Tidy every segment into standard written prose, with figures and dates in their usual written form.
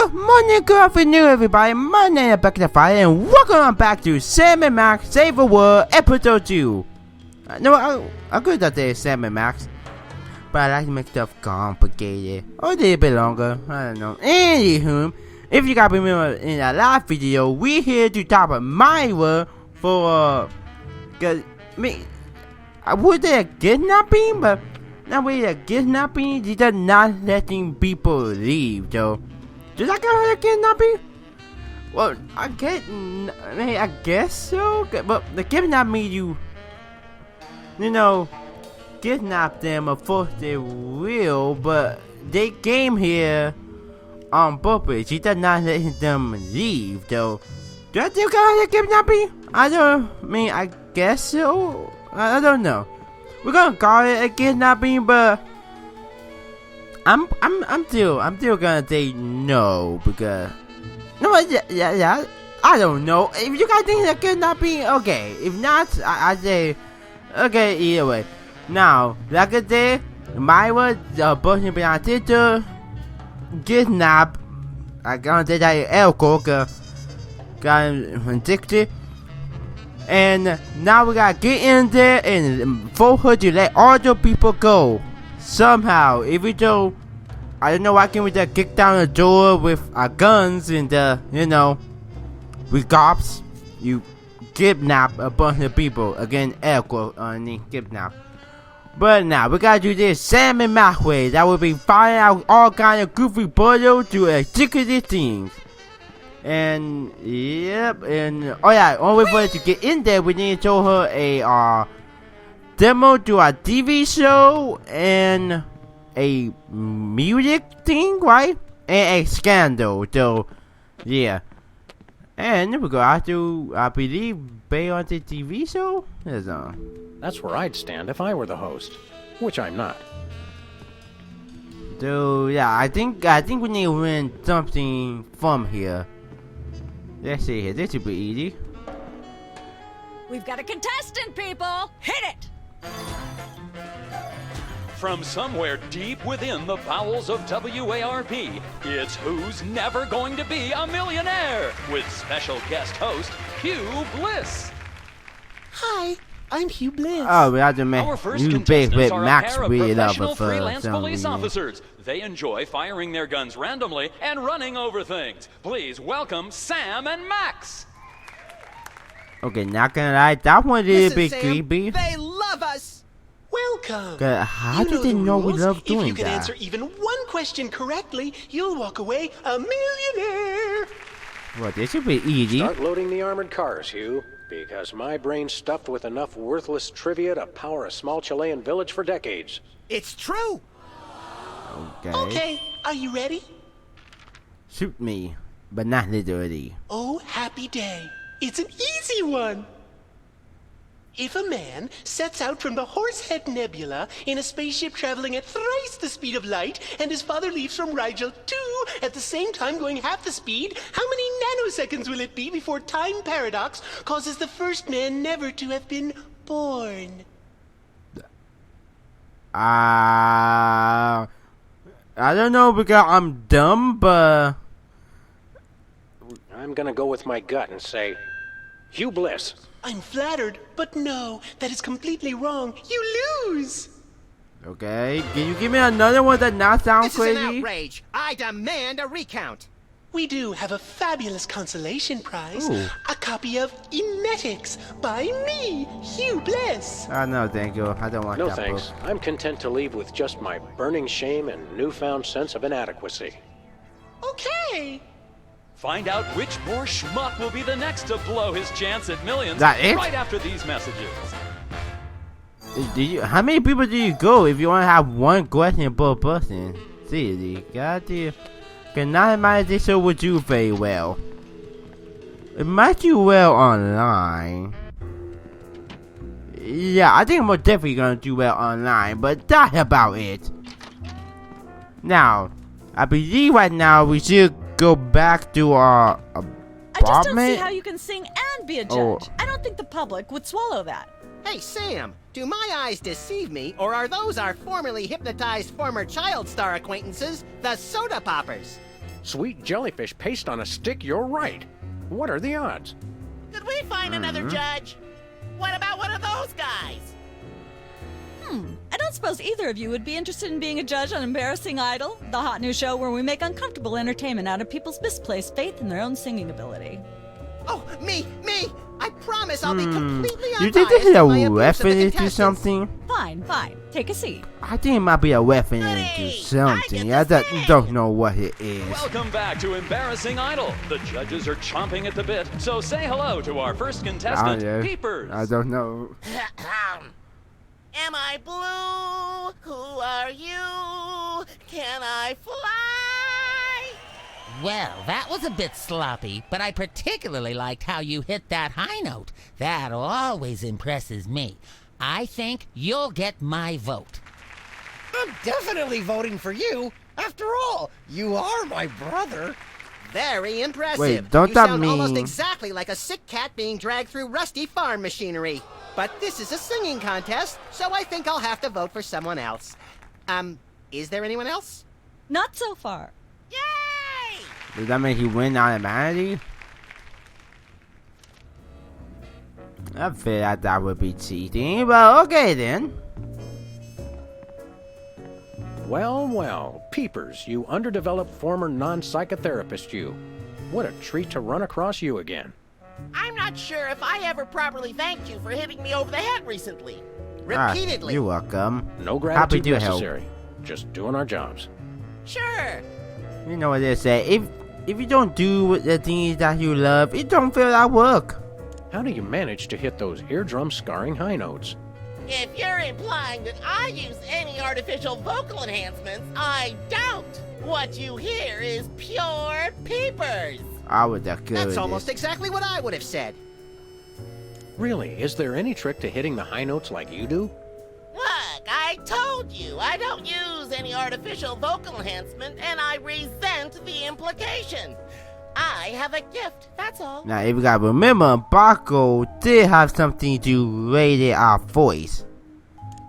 Good morning, good afternoon, everybody. My name is Becky the Fire, and welcome on back to Sam and Max Save the World Episode 2. No, I could have said Sam and Max, but I like to make stuff complicated. Or a little bit longer, I don't know. Anywho, if you guys remember in the last video, we here to talk about my world for, would they a kidnapping? But not really a kidnapping, they just not letting people leave, though. Did I get her kidnapping? Well, I guess so. But the kidnapping, you kidnap them of course they will, but they came here on purpose. She did not let them leave, though. Do I still get her kidnapping? I guess so. I don't know. We're gonna call it a kidnapping, but I'm still gonna say no because yeah. I don't know. If you guys think that kidnapping, okay. If not, I say okay. Either way. Now, like I said, my was the person behind sister kidnap. I gonna say that alcohol got addicted. And now we gotta get in there and force her to let all the people go. Somehow, even though I don't know why can't we just kick down the door with our guns and with cops, you kidnap a bunch of people. Again, air quote on the kidnap. But now we gotta do this Sam and Max way. That will be finding out all kind of goofy puzzles to execute things. And yep, and oh yeah, only way to get in there we need to show her a demo to our TV show and a music thing, right? And a scandal, so yeah. And we go out to, I believe, Bay on the TV show. That's where I'd stand if I were the host, which I'm not. So yeah, I think we need to win something from here. Let's see here. This should be easy. We've got a contestant, people! Hit it! From somewhere deep within the bowels of WARP, it's Who's Never Going to Be a Millionaire with special guest host Hugh Bliss. Hi, I'm Hugh Bliss. Oh, we have to make Our first you big contestants with are Max a pair of read up professional freelance police reason. officers. They enjoy firing their guns randomly and running over things. Please welcome Sam and Max. Okay, not gonna lie, that one is a bit Sam, creepy. They love us. Welcome. How You did they the know we rules. love doing If you can that? answer even one question correctly, you'll walk away a millionaire. Well, this should be easy. Start loading the armored cars, Hugh, because my brain's stuffed with enough worthless trivia to power a small Chilean village for decades. It's true. Okay, are you ready? Shoot me, but not literally. Oh, happy day. It's an easy one. If a man sets out from the Horsehead Nebula in a spaceship traveling at thrice the speed of light, and his father leaves from Rigel 2 at the same time going half the speed, how many nanoseconds will it be before time paradox causes the first man never to have been born? I don't know because I'm dumb, but I'm gonna go with my gut and say, Hugh Bliss. I'm flattered, but no, that is completely wrong. You lose! okay. Can you give me another one that not sounds This crazy? is an outrage. I demand a recount. We do have a fabulous consolation prize. Ooh. A copy of Emetics by me, Hugh Bliss. No, thank you. I don't want No that thanks. book. I'm content to leave with just my burning shame and newfound sense of inadequacy. Okay. Find out which poor schmuck will be the next to blow his chance at millions That it? right after these messages. How many people do you go if you want to have one question per person? Seriously, goddamn. Cannot imagine this show would do very well. It might do well online. Yeah, I think I'm definitely gonna do well online, but that's about it. Now, I believe right now we should go back to our I just don't see apartment. how you can sing and be a judge. Oh. I don't think the public would swallow that. Hey, Sam, do my eyes deceive me, or are those our formerly hypnotized former child star acquaintances, the Soda Poppers? Sweet jellyfish paste on a stick, you're right. What are the odds? Did we find another judge? What about one of those guys? I don't suppose either of you would be interested in being a judge on Embarrassing Idol, the hot new show where we make uncomfortable entertainment out of people's misplaced faith in their own singing ability. Oh, me! I promise I'll be completely unbiased. You think this is in a my abuse of the reference to contestants. something? Fine. Take a seat. I think it might be a reference to Goody, something. I I get the don't know what it is. Welcome back to Embarrassing Idol. The judges are chomping at the bit, so say hello to our first contestant, know. Peepers. I don't know. Am I blue? Who are you? Can I fly? Well, that was a bit sloppy, but I particularly liked how you hit that high note. That always impresses me. I think you'll get my vote. I'm definitely voting for you. After all, you are my brother. Very impressive. Wait, don't you that sound almost mean- exactly like a sick cat being dragged through rusty farm machinery. But this is a singing contest, so I think I'll have to vote for someone else. Is there anyone else? Not so far. Yay! Does that make you win automatically? I feel like that would be cheating, but okay then. Well, Peepers, you underdeveloped former non-psychotherapist you. What a treat to run across you again. I'm not sure if I ever properly thanked you for hitting me over the head recently. Repeatedly. You're welcome. No Happy gratitude to help. necessary. Just doing our jobs. Sure. You know what they say, if you don't do the things that you love, it don't feel like work. How do you manage to hit those eardrum scarring high notes? If you're implying that I use any artificial vocal enhancements, I don't. What you hear is pure Peepers. I would have good. That's almost exactly what I would have said. Really, is there any trick to hitting the high notes like you do? Look, I told you I don't use any artificial vocal enhancement, and I resent the implication. I have a gift, that's all. Now, if you gotta remember, Baco did have something to raise our voice.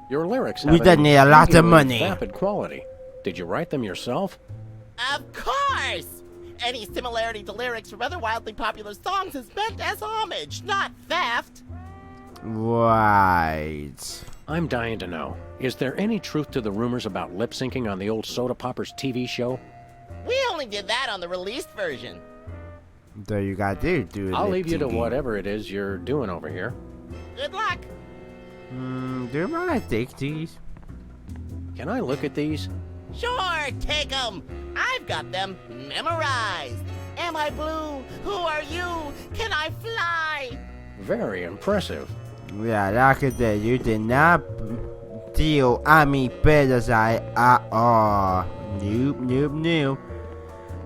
Your lyrics We have don't an need a lot of intriguingly money. vapid quality. Did you write them yourself? Of course! Any similarity to lyrics from other wildly popular songs is meant as homage, not theft. Right. I'm dying to know. Is there any truth to the rumors about lip syncing on the old Soda Poppers TV show? We only did that on the released version. So you gotta do I'll lip leave you to syncing. whatever it is you're doing over here. Good luck. Do you mind I take these? Can I look at these? Sure, take 'em. I've got them memorized. Am I blue? Who are you? Can I fly? Very impressive. Yeah, like I said, you did not deal Ami Pedazai at all. Nope.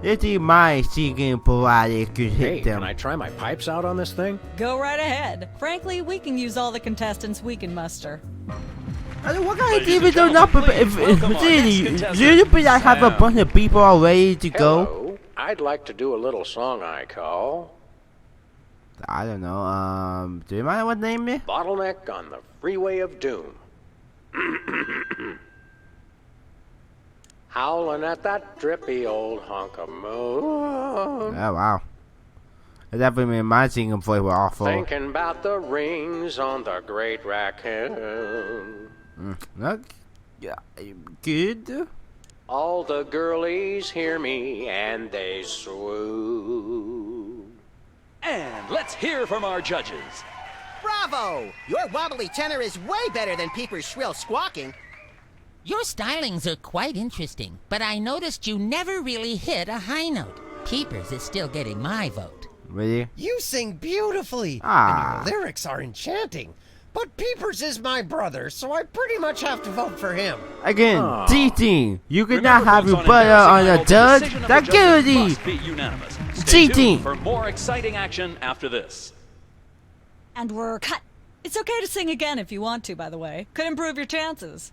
This is my singing parade could Hey, hit them. can I try my pipes out on this thing? Go right ahead. Frankly, we can use all the contestants we can muster. What kind of Ladies TV and don't know? gentlemen, If please welcome our really, next contestant, really, I have a Sam. bunch of people all ready to go. Hello. I'd like to do a little song I call I don't know. Do you mind what name is? Bottleneck on the Freeway of Doom. Howling at that drippy old hunk of moon. Oh wow. That would mean my singing voice was awful. Thinking about the rings on the great raccoon. Not, yeah, good. All the girlies hear me and they swoon. And let's hear from our judges. Bravo! Your wobbly tenor is way better than Peeper's shrill squawking. Your stylings are quite interesting, but I noticed you never really hit a high note. Peepers is still getting my vote. Really? You sing beautifully, Ah. and your lyrics are enchanting. But Peepers is my brother, so I pretty much have to vote for him. Again, Aw. cheating. You could Remember, not have folks, your on butter Embarrassing on a Idol, the judge. decision of That's the judges guilty. must be unanimous. Stay Cheating. tuned for more exciting action after this. And we're cut. It's okay to sing again if you want to, by the way. Could improve your chances.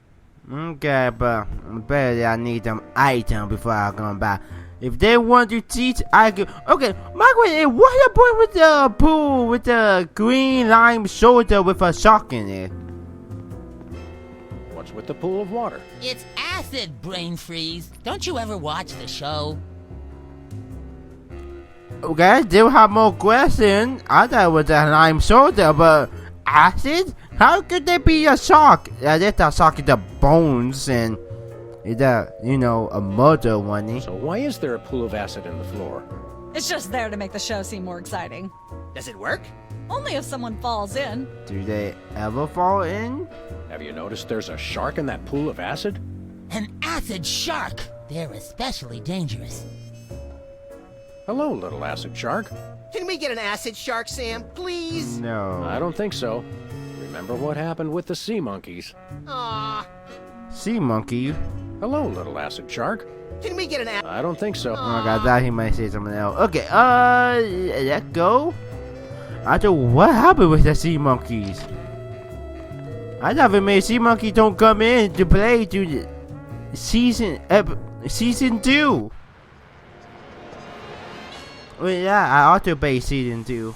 Okay, but better I need them items before I come back. If they want to cheat, I could. Okay, my question is, what's the point with the pool with the green lime soda with a shark in it? What's with the pool of water? It's acid, brain freeze. Don't you ever watch the show? Okay, I do have more questions. I thought it was a lime soda, but acid? How could there be a shark? That's a shark in the bones and is that, you know, a murder one. So why is there a pool of acid in the floor? It's just there to make the show seem more exciting. Does it work? Only if someone falls in. Do they ever fall in? Have you noticed there's a shark in that pool of acid? An acid shark. They're especially dangerous. Hello, little acid shark. Can we get an acid shark, Sam? Please? No. I don't think so. Remember what happened with the sea monkeys? Aw. Sea monkey. Hello, little acid shark. Can we get an acid? I don't think so. Oh my god, I thought he might say something else. Okay, let's go. I don't know what happened with the sea monkeys. I never made sea monkeys don't come in to play to the season 2. Well, yeah, I ought to play season 2.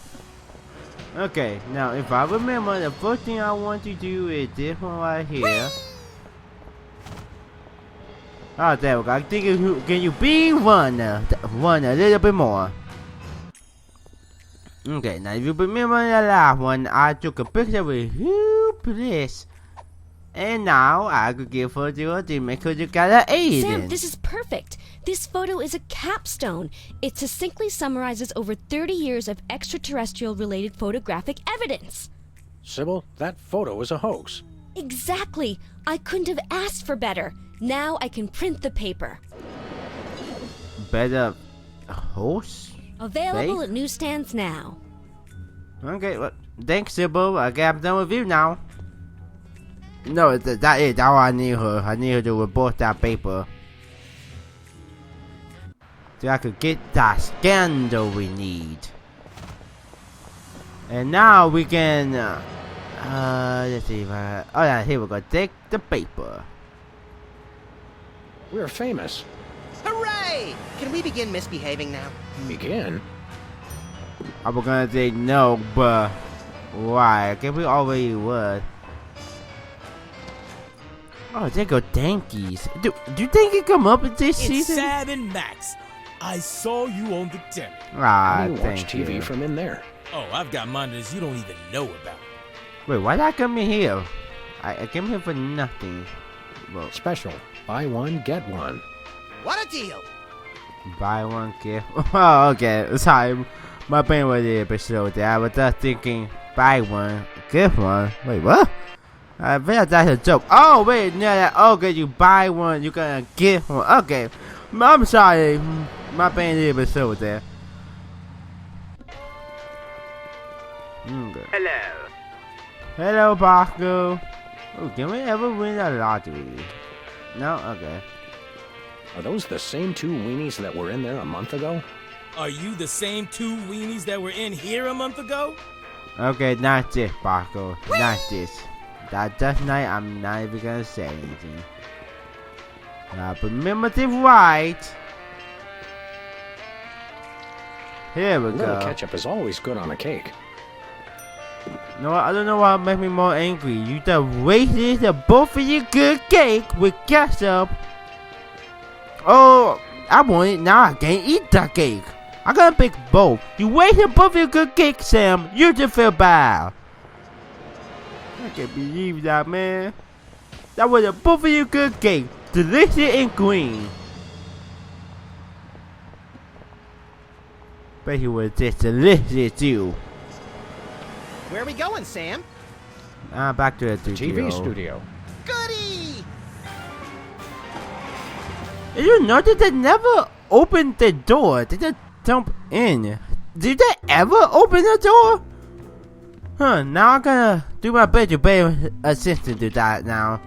Okay, now if I remember, the first thing I want to do is this one right here. Oh, there we go. I think can you be one a little bit more? Okay, now if you remember the last one, I took a picture with Hugh Bliss. And now I could give her to her to make her look at her Aiden. Sam, this is perfect. This photo is a capstone. It succinctly summarizes over 30 years of extraterrestrial-related photographic evidence. Sybil, that photo is a hoax. Exactly. I couldn't have asked for better. Now I can print the paper. Better horse? Available at newsstands now. Okay, well, thanks, Sybil. I got done with you now. No, that is all I need her. I need her to report that paper. So I could get that scandal we need. And now we can, let's see if I, oh yeah, here we go. Take the paper. We're famous. Hooray! Can we begin misbehaving now? Begin? I was gonna say no, but why? Okay, we already would. Oh, there go Dankies. Do you think he come up in this It's season? Sam and Max. I saw you on the telly. Ah, You watch thank TV you. from in there. Oh, I've got monitors you don't even know about. Wait, why did I come in here? I came here for nothing. Well, Special. Buy one, get one. What a deal! buy one, get oh, okay. Sorry. My brain was a bit slow there. I was just thinking, buy one, get one. Wait, what? I bet that's a joke. Oh, wait, no, okay, you buy one, you're gonna get one. Okay. I'm sorry. My brain is a bit slow there. Okay. Hello. Hello, Bosco. Oh, can we ever win a lottery? No? Okay. Are those the same two weenies that were in there a month ago? Are you the same two weenies that were in here a month ago? Okay, not this, Bosco. Not this. That night, I'm not even gonna say anything. Now, remember to write. Here we A little go. ketchup is always good on a cake. No, I don't know what make me more angry. You just wasted both of your good cake with ketchup. Oh, I want it now. I can't eat that cake. I gotta pick both. You wasted both of your good cake, Sam. You just feel bad. I can't believe that, man. That was both of your good cake. Delicious and green. Bet he was just delicious too. Where are we going, Sam? Back to the studio. TV studio. Goody! You notice they never opened the door. They just jump in. Did they ever open the door? Huh, now I'm gonna do my best to pay attention to that now.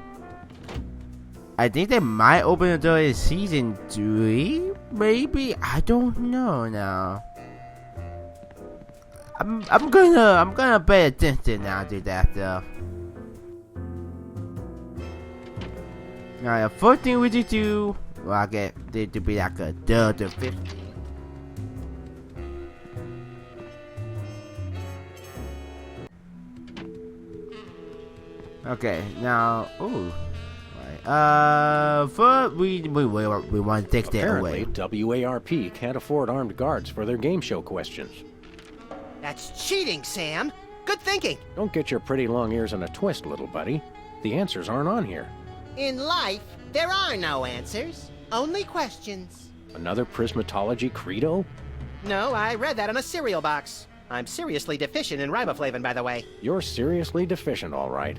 I think they might open the door in season 3, maybe? I don't know now. I'm gonna pay attention now to that stuff. Now the first thing we need to do, well, I get it to be like a Delta 50. Okay, now, ooh, right. First, we want to take that Apparently, away. WARP can't afford armed guards for their game show questions. That's cheating, Sam. Good thinking. Don't get your pretty long ears in a twist, little buddy. The answers aren't on here. In life, there are no answers, only questions. Another prismatology credo? No, I read that on a cereal box. I'm seriously deficient in riboflavin, by the way. You're seriously deficient, all right.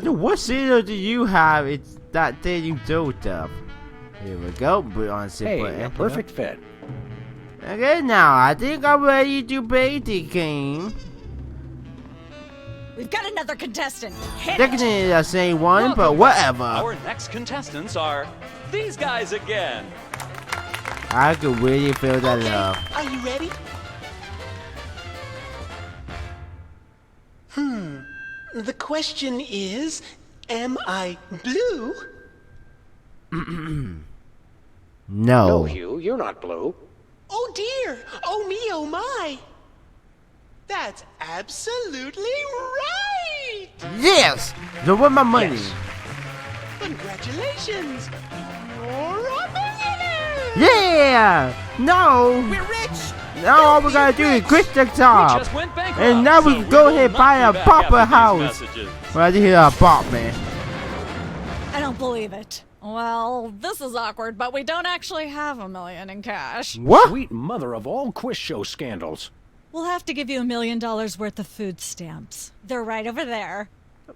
What cereal do you have? It's that thing you told of. Here we go. Put on simple. Hey, a perfect fit. Okay, now I think I'm ready to play the game. We've got another contestant. Hit it. Technically the same one, but Welcome. whatever. Our next contestants are these guys again. I could really feel that Okay, love. are you ready? The question is, am I blue? No. Oh. No, Hugh, you're not blue. Oh dear! Oh me, oh my! That's absolutely right! Yes! So what my money? Yes. Congratulations! You're a millionaire! Yeah! No! We're rich! Now all we gotta do is quit the We job. just went bankrupt. And now we so can go will ahead and not buy be a back proper after house. these messages. Well, I just hear a bop, man. I don't believe it. Well, this is awkward, but we don't actually have $1 million in cash. What? Sweet mother of all quiz show scandals. We'll have to give you $1 million worth of food stamps. They're right over there.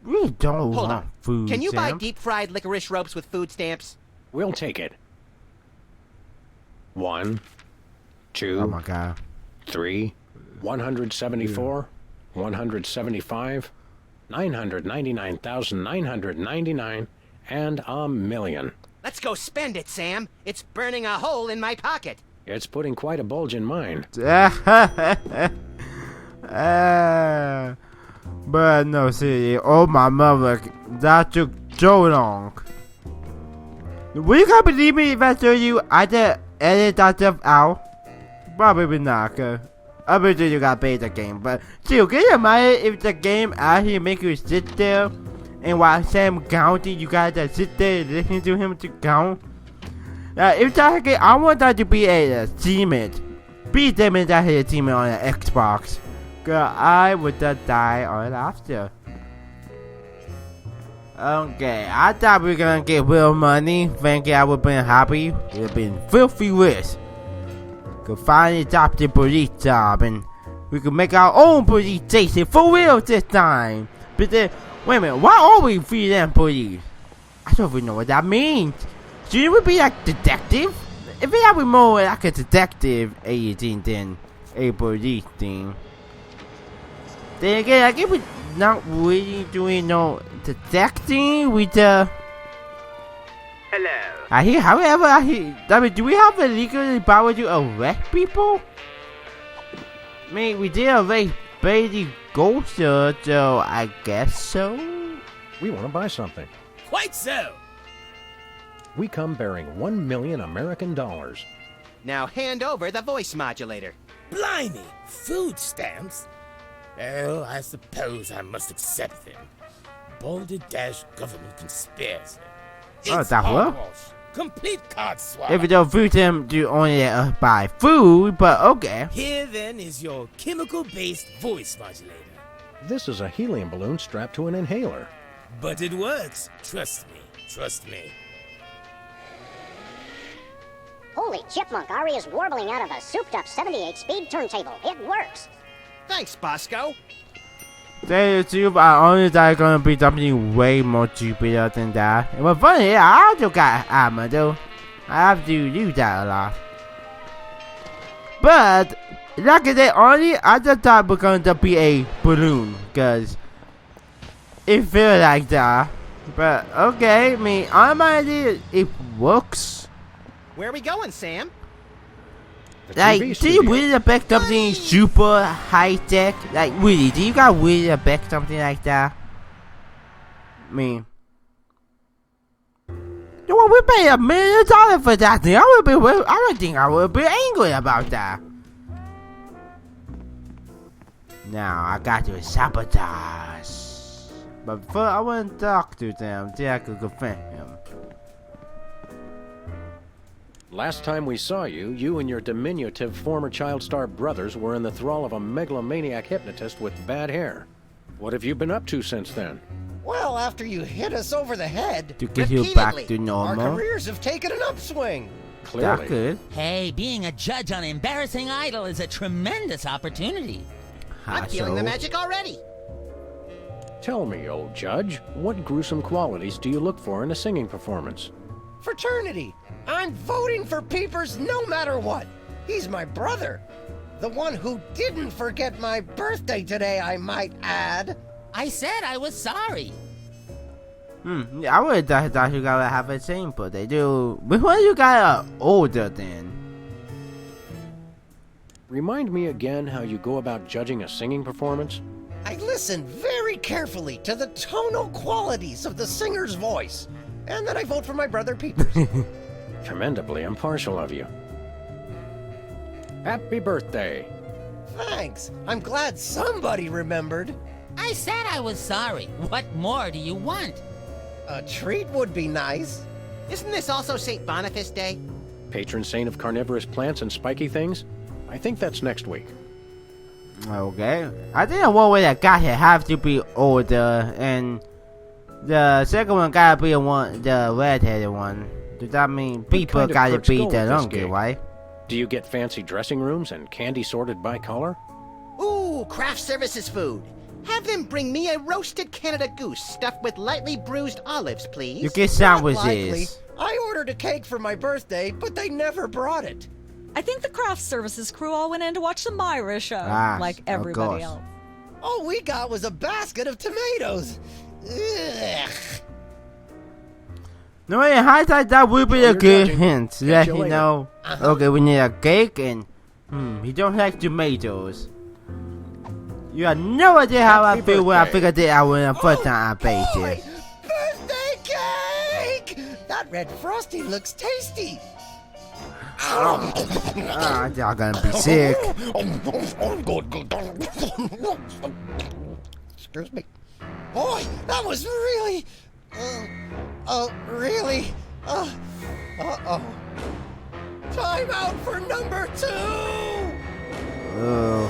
We don't Hold want on. food. Can you buy Sam. deep-fried licorice ropes with food stamps? We'll take it. 1, 2, Oh my god. 3, 174, 175, 999,999, and $1 million. Let's go spend it, Sam. It's burning a hole in my pocket. It's putting quite a bulge in mine. But no, seriously. Oh my mother. That took so long. Will you guys believe me if I tell you I did edit that stuff out? Probably not, cause obviously you gotta play the game, but still, can you imagine if the game actually make you sit there and while Sam counting, you gotta sit there and listen to him to count? If that's the case, I want that to be a achievement. Beat them in that achievement on the Xbox. Cause I would have died on after. Okay, I thought we were gonna get real money. Thinking I would've been happy. It would've been filthy rich. Could finally drop the police job and we could make our own police station for real this time. But then, wait a minute, why are we freelance police? I don't even know what that means. Shouldn't we be like detective? If it would be more like a detective agent than a police thing. Then again, I guess we're not really doing no detecting with the. Hello. However, I mean, do we have a legal power to arrest people? I mean, we did arrest Baby Ghoster, so I guess so. We want to buy something. Quite so. We come bearing 1 million American dollars. Now hand over the voice modulator. Blimey, food stamps? Well, I suppose I must accept them. Balderdash government conspiracy. Oh, It's that what? hogwash. Complete card swap. If you don't food them to only buy food, but okay. Here then is your chemical-based voice modulator. This is a helium balloon strapped to an inhaler. But it works. Trust me. Trust me. Holy chipmunk, Ari is warbling out of a souped-up 78-speed turntable. It works. Thanks, Bosco. Tell you the truth, I only thought it gonna be something way more stupider than that. It was funny, I also got armor though. I have to use that a lot. But, like I said, only I just thought it was going to be a balloon, cause it feels like that. But okay, I mean, on my idea, it works. Where are we going, Sam? Like, do you really expect something super high tech? Like, really, do you guys really expect something like that? I mean, well, we paid $1 million for that thing. I don't think I would be angry about that. Now I got to sabotage. But first, I want to talk to them. See if I could confront him. Last time we saw you, you and your diminutive former child star brothers were in the thrall of a megalomaniac hypnotist with bad hair. What have you been up to since then? Well, after you hit us over the head, To get you back to our normal. careers have taken an upswing. That's Clearly. good. Hey, being a judge on Embarrassing Idol is a tremendous opportunity. I'm feeling the magic already. Tell me, old judge, what gruesome qualities do you look for in a singing performance? Fraternity. I'm voting for Peepers no matter what. He's my brother. The one who didn't forget my birthday today, I might add. I said I was sorry. Yeah, I would have thought you guys would have a same, but they do. But when you guys are older then. Remind me again how you go about judging a singing performance? I listen very carefully to the tonal qualities of the singer's voice, and then I vote for my brother Peepers. Commendably impartial of you. Happy birthday. Thanks. I'm glad somebody remembered. I said I was sorry. What more do you want? A treat would be nice. Isn't this also St. Boniface Day? Patron saint of carnivorous plants and spiky things? I think that's next week. Okay. I think the one way that got here have to be older, and the second one gotta be the red-headed one. Does that mean people kind of gotta perks be go with the this donkey, game? right? Do you get fancy dressing rooms and candy sorted by color? Ooh, craft services food. Have them bring me a roasted Canada goose stuffed with lightly bruised olives, please. You get Not likely. sandwiches. I ordered a cake for my birthday, but they never brought it. I think the craft services crew all went in to watch the Myra show, Ah, like of everybody course. else. All we got was a basket of tomatoes. Ugh. No, in hindsight, that would be a You're good judging. hint. Catch Let you you later. know. Okay, we need a cake and he don't like tomatoes. You have no idea how I Happy feel when I birthday. figured it out when the first time I baked Boy, it. birthday cake! That red frosting looks tasty. Ah, y'all gonna be sick. Excuse me. Boy, that was really, really, uh-oh. Time out for number 2! Oh.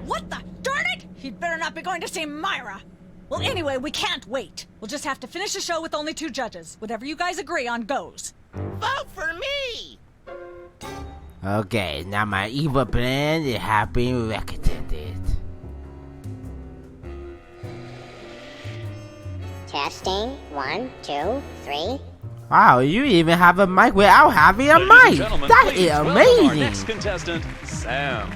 What the? Darn it! He'd better not be going to see Myra. Well, anyway, we can't wait. We'll just have to finish the show with only 2 judges. Whatever you guys agree on goes. Vote for me! Okay, now my evil plan is been recommended. Testing. 1, 2, 3. Wow, you even have a mic without having a Ladies and mic. gentlemen, That please is welcome Our amazing. next contestant, Sam.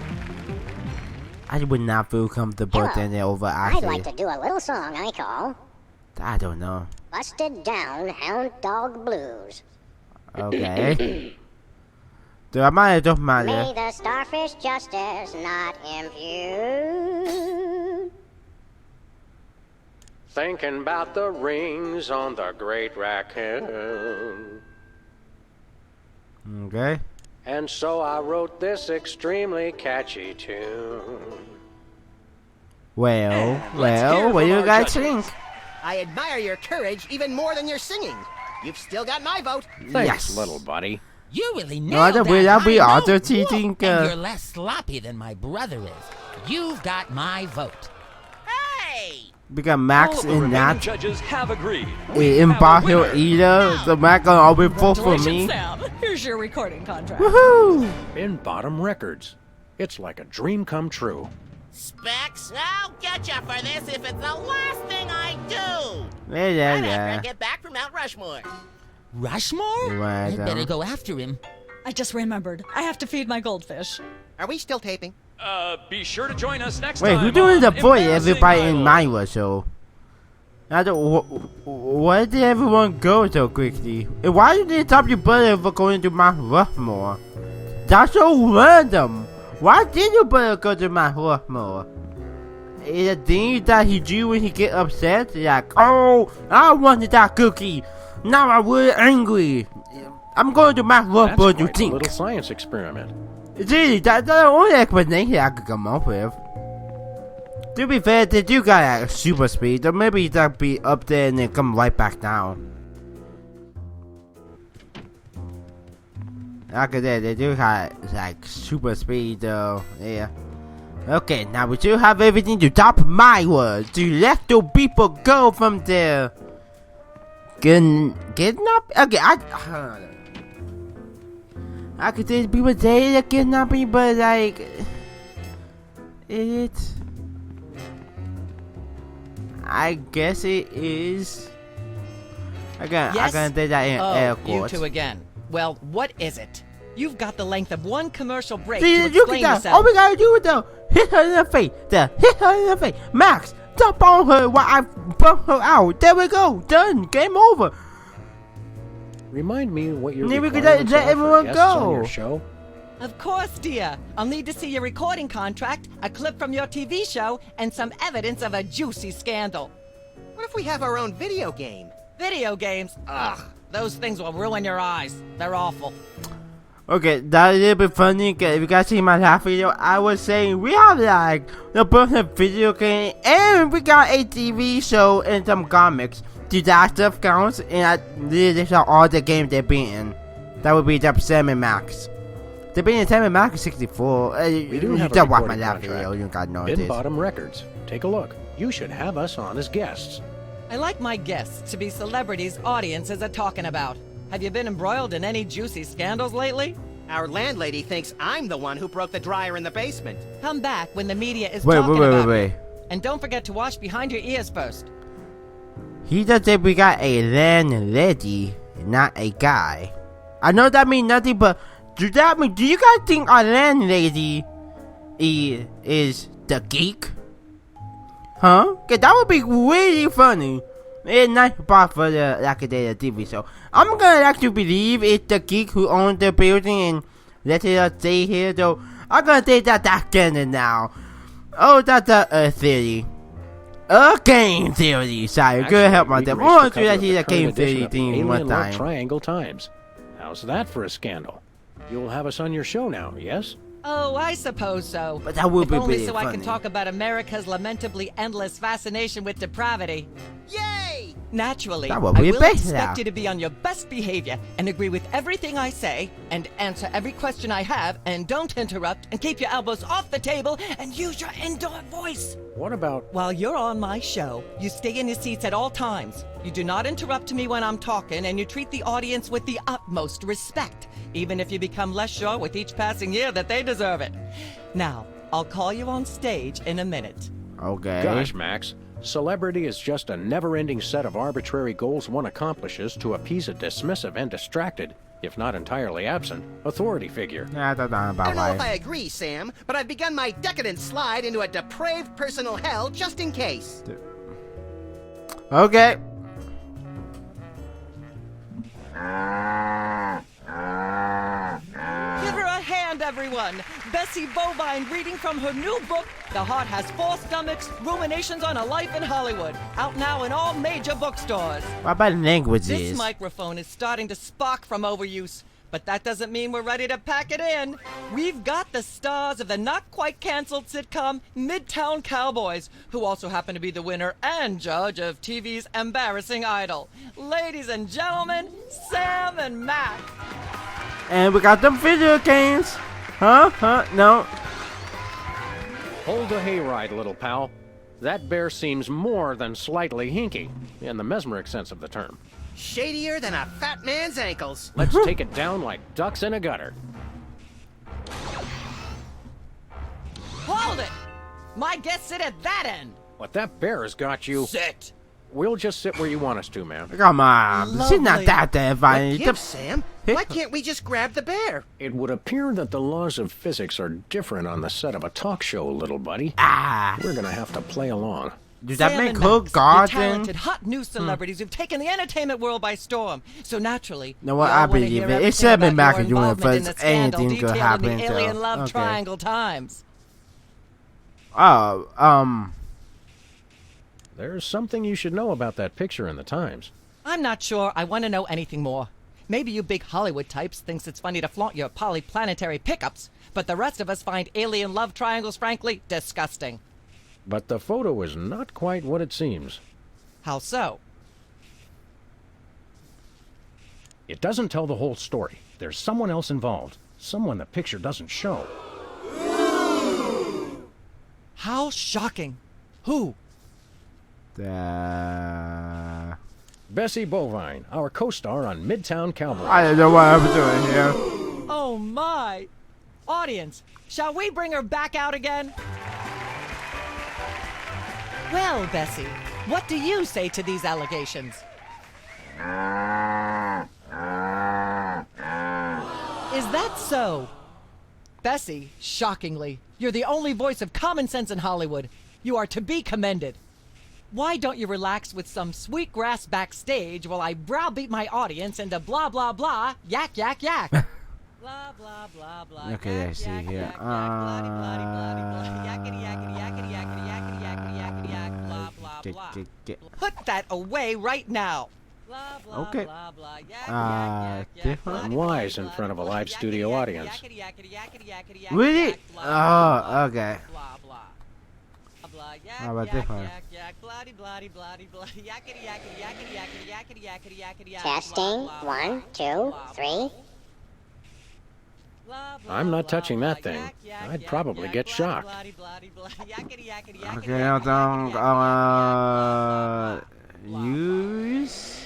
I would not feel comfortable Hello. doing it over I'd like acid. to do a little song I call I don't know. Busted Down Hound Dog Blues. Okay. So I might just May matter. the starfish justice not impute. Thinking about the rings on the great raccoon. Okay. And so I wrote this extremely catchy tune. Well, hear what do from you our guys judges. think? I admire your courage even more than your singing. You've still got my vote. Thanks, Yes. little buddy. You really No, nailed that that will that be high other note. cheating? And you're less sloppy than my brother is. You've got my vote. Hey! Because All Max of the is remaining not judges have agreed. an We have a impartial winner. either, so Max gonna always vote for Congratulations, me. Sam. Here's your recording contract. Woohoo! In Bottom Records. It's like a dream come true. Specs, I'll get ya for this if it's the last thing I do! Yeah, Right after I yeah. get back from Mount Rushmore. Rushmore? Right, I'd better go after him. I just remembered. I have to feed my goldfish. Are we still taping? Be sure to join us next Wait, time. who's doing the on voice? Embarrassing Everybody in Idol. Myra show. I don't. Why did everyone go so quickly? And why did they stop your brother for going to Mount Rushmore? That's so random. Why did your brother go to Mount Rushmore? Is it thing that he do when he get upset? Like, oh, I wanted that cookie. Now I'm really angry. I'm going to Mount That's Rushmore to quite a think. little science experiment. Gee, that's the only explanation I could come up with. To be fair, they do got like, super speed, or maybe they'll be up there and then come right back down. Like I said, they do have like super speed though, yeah. Okay, now we do have everything to top my words. To let the people go from there. Kidnap? Okay, I could say people say they're kidnapping, but like, I guess it is. I can't say that in air quotes. You two again. Well, what is it? You've got the length of one commercial break See, to you explain can yourself. all we gotta do is hit her in the face. Hit her in the face. Max, jump on her while I bump her out. There we go. Done. Game over. Remind me what your Maybe we could requirements let are for everyone guests on go. your show. Of course, dear. I'll need to see your recording contract, a clip from your TV show, and some evidence of a juicy scandal. What if we have our own video game? Video games? Ugh, those things will ruin your eyes. They're awful. Okay, that's a little bit funny. Cause if you guys see my last video, I was saying we have like the perfect video game, and we got a TV show and some comics. Do that stuff counts? And I literally saw all the games they've been in. That would be the Sam Max. They've been in Sam Max 64. We do you have a don't watch my recording last contract. video. You gotta know Bin this. Bottom Records. Take a look. You should have us on as guests. I like my guests to be celebrities audiences are talking about. Have you been embroiled in any juicy scandals lately? Our landlady thinks I'm the one who broke the dryer in the basement. Come back when the media is talking about it. And don't forget to wash behind your ears first. He just said we got a landlady, not a guy. I know that means nothing, but do you guys think our landlady is the geek? Huh? Cause that would be really funny. It's nice part for the Academia TV show. I'm gonna actually believe it's the geek who owns the building and let us stay here, though. I'm gonna say that's canon now. Oh, that's a theory. A game theory. Sorry, good help myself. I want to actually a game theory thing one time. Triangle Times. How's that for a scandal? You'll have us on your show now, yes? Oh, I suppose so. But that would be if only really so I can funny. talk about America's lamentably endless fascination with depravity. Yay! Naturally, That would I be will better. expect you to be on your best behavior and agree with everything I say and answer every question I have and don't interrupt and keep your elbows off the table and use your indoor voice. What about... While you're on my show, you stay in your seats at all times. You do not interrupt me when I'm talking and you treat the audience with the utmost respect, even if you become less sure with each passing year that they deserve it. Now, I'll call you on stage in a minute. Okay. Gosh, Max. Celebrity is just a never-ending set of arbitrary goals one accomplishes to appease a dismissive and distracted, if not entirely absent, authority figure. Yeah, that's not I about don't know if I right. agree, Sam, but I've begun my decadent slide into a depraved personal hell just in case. Okay. Give her a hand, everyone! Bessie Bovine reading from her new book, The Heart Has 4 Stomachs, Ruminations on a Life in Hollywood. Out now in all major bookstores. What about languages? This microphone is starting to spark from overuse, but that doesn't mean we're ready to pack it in. We've got the stars of the not-quite-canceled sitcom Midtown Cowboys, who also happen to be the winner and judge of TV's Embarrassing Idol. Ladies and gentlemen, Sam and Mac. And we got them video games. Huh? No. Hold the hayride, little pal. That bear seems more than slightly hinky, in the mesmeric sense of the term. Shadier than a fat man's ankles. Let's take it down like ducks in a gutter. Hold it! My guests sit at that end. But that bear has got you... Sit. We'll just sit where you want us to, ma'am. Come on. She's not that terrifying. What gives, Sam? Why can't we just grab the bear? It would appear that the laws of physics are different on the set of a talk show, little buddy. We're gonna have to play along. Does that Sam make and her Max, garden? You're talented, hot new celebrities who've taken the entertainment world by storm. So naturally, No, what we all I wanna believe hear it. It everything should have been about Mac your doing it involvement in first. the scandal Anything could detailing happen. the So, alien love okay. triangle times. Oh, There's something you should know about that picture in the Times. I'm not sure I want to know anything more. Maybe you big Hollywood types thinks it's funny to flaunt your polyplanetary pickups, but the rest of us find alien love triangles frankly disgusting. But the photo is not quite what it seems. How so? It doesn't tell the whole story. There's someone else involved. Someone the picture doesn't show. How shocking. Who? Bessie Bovine, our co-star on Midtown Cowboys. I don't know what I'm doing here. Oh my! Audience, shall we bring her back out again? Well, Bessie, what do you say to these allegations? Is that so? Bessie, shockingly, you're the only voice of common sense in Hollywood. You are to be commended. Why don't you relax with some sweet grass backstage while I browbeat my audience into blah blah blah, yak yak yak. Blah blah blah blah. Okay, let's see here. Put that away right now. Okay. I'm wise in front of a live studio audience. Really? Oh, okay. How about this one? Testing. 1, 2, 3. I'm not touching that thing. I'd probably get shocked. Okay, I don't use.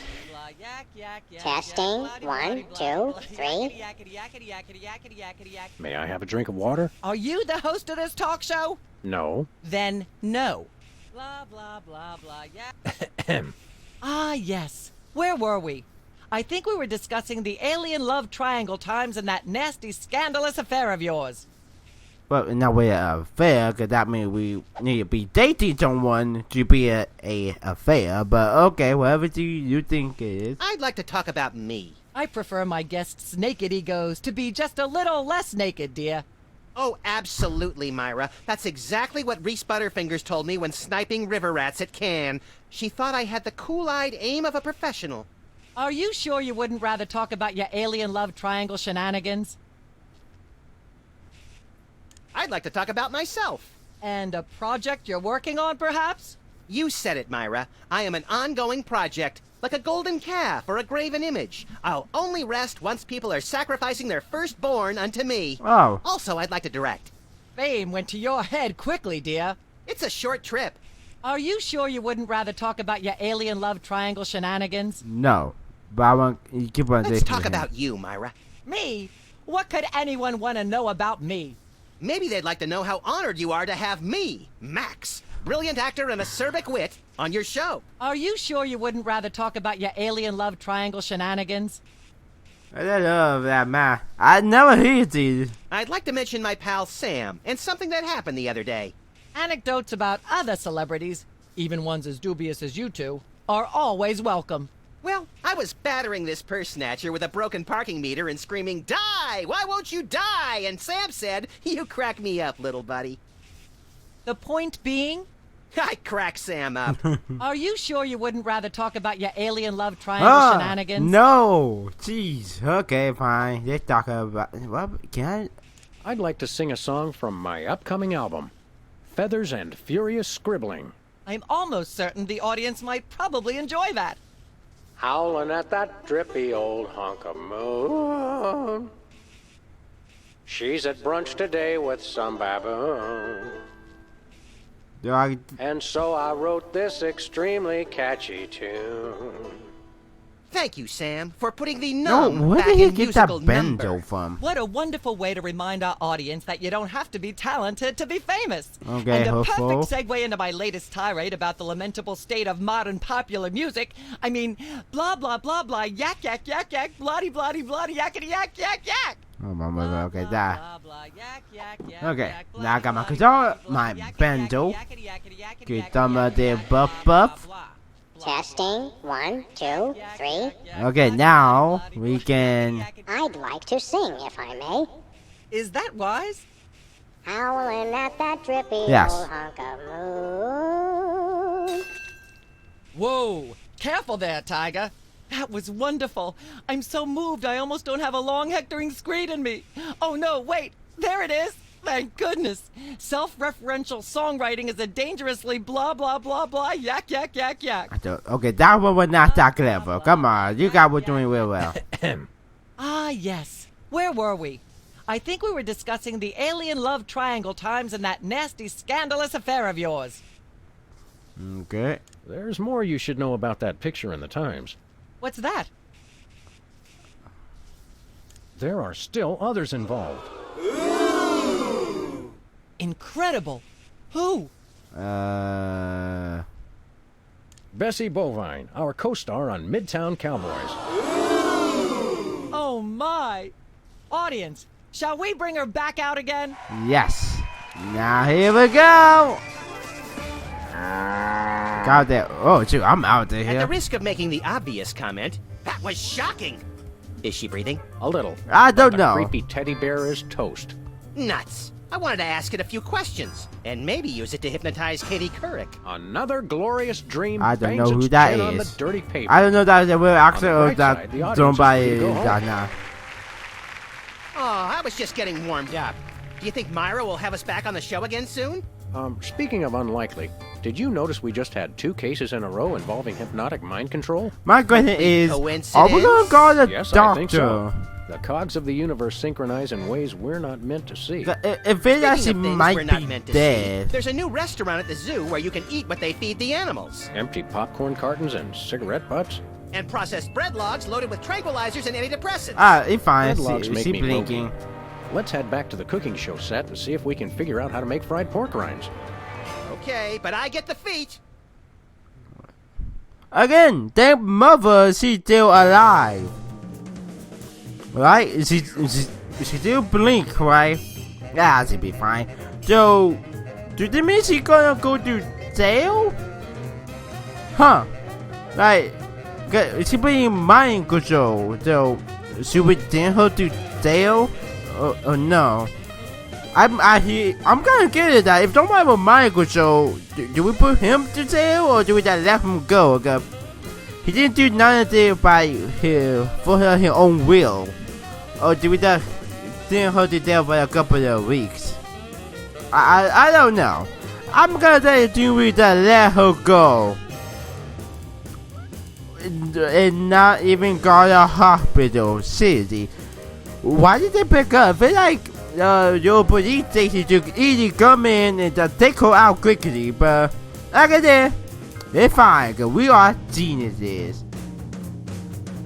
Testing. 1, 2, 3. May I have a drink of water? Are you the host of this talk show? No. Then no. Blah blah blah blah. Yeah. Ah yes. Where were we? I think we were discussing the alien love triangle times and that nasty scandalous affair of yours. Well, in that way, affair, because that means we need to be dating someone to be a affair. But okay, whatever do you think it is. I'd like to talk about me. I prefer my guests' naked egos to be just a little less naked, dear. Oh, absolutely, Myra. That's exactly what Reese Butterfingers told me when sniping river rats at Cannes. She thought I had the cool-eyed aim of a professional. Are you sure you wouldn't rather talk about your alien love triangle shenanigans? I'd like to talk about myself. And a project you're working on, perhaps? You said it, Myra. I am an ongoing project, like a golden calf or a graven image. I'll only rest once people are sacrificing their firstborn unto me. Oh. Also, I'd like to direct. Fame went to your head quickly, dear. It's a short trip. Are you sure you wouldn't rather talk about your alien love triangle shenanigans? No. But I want you keep on. Let's talk about you, Myra. Me? What could anyone want to know about me? Maybe they'd like to know how honored you are to have me, Max, brilliant actor and acerbic wit, on your show. Are you sure you wouldn't rather talk about your alien love triangle shenanigans? I love that, man. I never hear these. I'd like to mention my pal Sam and something that happened the other day. Anecdotes about other celebrities, even ones as dubious as you two, are always welcome. Well, I was battering this purse snatcher with a broken parking meter and screaming, "Die! Why won't you die?" And Sam said, "You crack me up, little buddy." The point being? I crack Sam up. Are you sure you wouldn't rather talk about your alien love triangle shenanigans? No! Jeez. Okay, fine. Let's talk about... What? Can I'd like to sing a song from my upcoming album, Feathers and Furious Scribbling. I'm almost certain the audience might probably enjoy that. Howling at that drippy old hunk of moon. She's at brunch today with some baboon. And so I wrote this extremely catchy tune. Thank you, Sam, for putting the No, numb where back did he in get that musical bendo number. from? What a wonderful way to remind our audience that you don't have to be talented to be famous. Okay, and a hopeful. perfect segue into my latest tirade about the lamentable state of modern popular music. I mean, blah, blah, blah, blah, yak, yak, yak, yak, bloody, bloody, bloody, yakety, yak, yak, yak. Oh, my mother. Okay, that. Okay, Okay, now I got my guitar, my bendo. Get some of the buff. Testing. 1, 2, 3. Okay, now we can. I'd like to sing, if I may. Is that wise? Howling at that drippy Yes. old hunk of moon. Whoa, careful there, Tiger. That was wonderful. I'm so moved I almost don't have a long hectoring screed in me. Oh no, wait, there it is. Thank goodness. Self-referential songwriting is a dangerously blah blah blah blah yak yak yak yak. Okay, that one was not that clever. Come on, you guys were doing real well. Ah, yes. Where were we? I think we were discussing the alien love triangle times and that nasty, scandalous affair of yours. Okay. There's more you should know about that picture in the Times. What's that? There are still others involved. Incredible. Who? Bessie Bovine, our co-star on Midtown Cowboys. Oh my! Audience, shall we bring her back out again? Yes. Now here we go. God damn. Oh, shoot, I'm out of At here. the risk of making the obvious comment, that was shocking. Is she breathing? A little. I don't The know. creepy teddy bear is toast. Nuts. I wanted to ask it a few questions, and maybe use it to hypnotize Katie Couric. Another glorious dream. I don't bangs know who its that chin on the is. dirty paper. I don't know that is a real actor On the or bright that side, the audience done is by free to go home. Dana. Oh, I was just getting warmed up. Do you think Myra will have us back on the show again soon? Speaking of unlikely, did you notice we just had 2 cases in a row involving hypnotic mind control? My question is, are we Coincidence? gonna call the Yes, doctor? I think so. The cogs of the universe synchronize in ways we're not meant to see. If it actually Speaking of things might we're not be meant to dead. see, there's a new restaurant at the zoo where you can eat what they feed the animals. Empty popcorn cartons and cigarette butts? And processed bread logs loaded with tranquilizers and antidepressants. Ah, it's fine. Bread logs make She me blinking. loopy. Let's head back to the cooking show set and see if we can figure out how to make fried pork rinds. Okay, but I get the feet. Again, thank mother she's still alive. Right? She still blink, right? Yeah, she'll be fine. So, do they mean she gonna go to jail? Huh? Like, she being mind control. So, should we send her to jail? Or no? I'm gonna get it that if someone have a mind control, do we put him to jail or do we just let him go? Okay. He didn't do nothing for his own will. Or do we just send her to jail for a couple of weeks? I don't know. I'm gonna say do we just let her go and not even go to hospital city? Why did they pick up? I feel like your police station should easily come in and just take her out quickly, but like I said, it's fine, cause we are geniuses.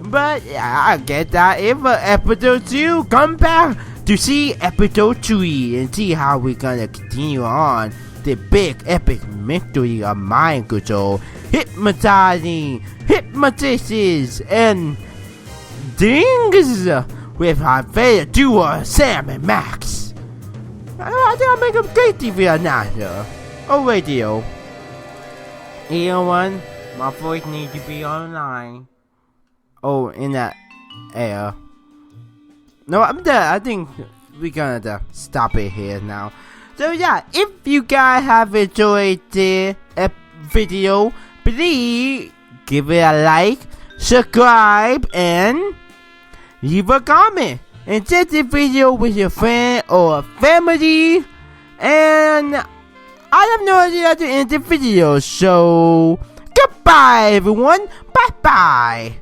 But yeah, I get that if episode 2 come back to see episode 3 and see how we're gonna continue on the big epic mystery of mind control, hypnotizing, hypnotists, and things with our favorite duo, Sam and Max. I think I'll make a great TV announcer. Oh, radio. Either one, my voice needs to be online. Oh, in that air. No, I'm dead. I think we're gonna stop it here now. So yeah, if you guys have enjoyed the video, please give it a like, subscribe, and leave a comment. And share this video with your friend or family. And I have no idea how to end the video. So goodbye, everyone. Bye bye.